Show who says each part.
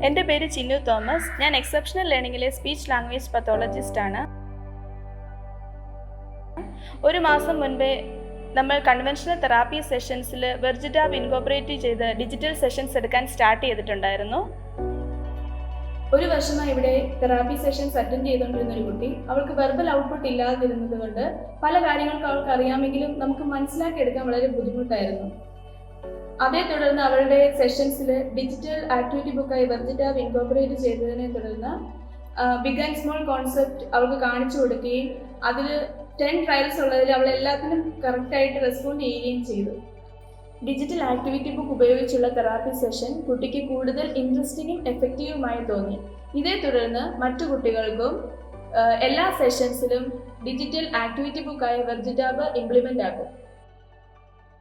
Speaker 1: എൻ്റെ പേര് ചിന്നു തോമസ്. ഞാൻ എക്സെപ്ഷണൽ ലേണിംഗിലെ സ്പീച്ച് ലാംഗ്വേജ് പത്തോളജിസ്റ്റ് ആണ്. ഒരു മാസം മുൻപേ നമ്മൾ കൺവെൻഷണൽ തെറാപ്പി സെഷൻസിൽ വെർജിറ്റാബ് ഇൻകോപ്പറേറ്റ് ചെയ്ത് ഡിജിറ്റൽ സെഷൻസ് എടുക്കാൻ സ്റ്റാർട്ട് ചെയ്തിട്ടുണ്ടായിരുന്നു. ഒരു വർഷമായി ഇവിടെ തെറാപ്പി സെഷൻസ് അറ്റൻഡ് ചെയ്തുകൊണ്ടിരുന്ന ഒരു കുട്ടി, അവൾക്ക് വെർബൽ ഔട്ട്പുട്ട് ഇല്ലാതിരുന്നത് കൊണ്ട് പല കാര്യങ്ങൾക്ക് അവൾക്ക് അറിയാമെങ്കിലും നമുക്ക് മനസ്സിലാക്കിയെടുക്കാൻ വളരെ ബുദ്ധിമുട്ടായിരുന്നു. അതേ തുടർന്ന് അവളുടെ സെഷൻസിൽ ഡിജിറ്റൽ ആക്ടിവിറ്റി ബുക്കായി വെർജിറ്റാബ് ഇൻകോപ്പറേറ്റ് ചെയ്തതിനെ തുടർന്ന് ബിഗ് ആൻഡ് സ്മോൾ കോൺസെപ്റ്റ് അവൾക്ക് കാണിച്ചു കൊടുക്കുകയും അതിൽ 10 ട്രയൽസ് ഉള്ളതിൽ അവൾ എല്ലാത്തിനും കറക്റ്റായിട്ട് റെസ്പോണ്ട് ചെയ്യുകയും ചെയ്തു. ഡിജിറ്റൽ ആക്ടിവിറ്റി ബുക്ക് ഉപയോഗിച്ചുള്ള തെറാപ്പി സെഷൻ കുട്ടിക്ക് കൂടുതൽ ഇൻട്രസ്റ്റിംഗും എഫക്റ്റീവുമായി തോന്നി. ഇതേ തുടർന്ന് മറ്റു കുട്ടികൾക്കും എല്ലാ സെഷൻസിലും ഡിജിറ്റൽ ആക്ടിവിറ്റി ബുക്കായ വെർജിറ്റാബ് ഇംപ്ലിമെൻ്റ് ആക്കും.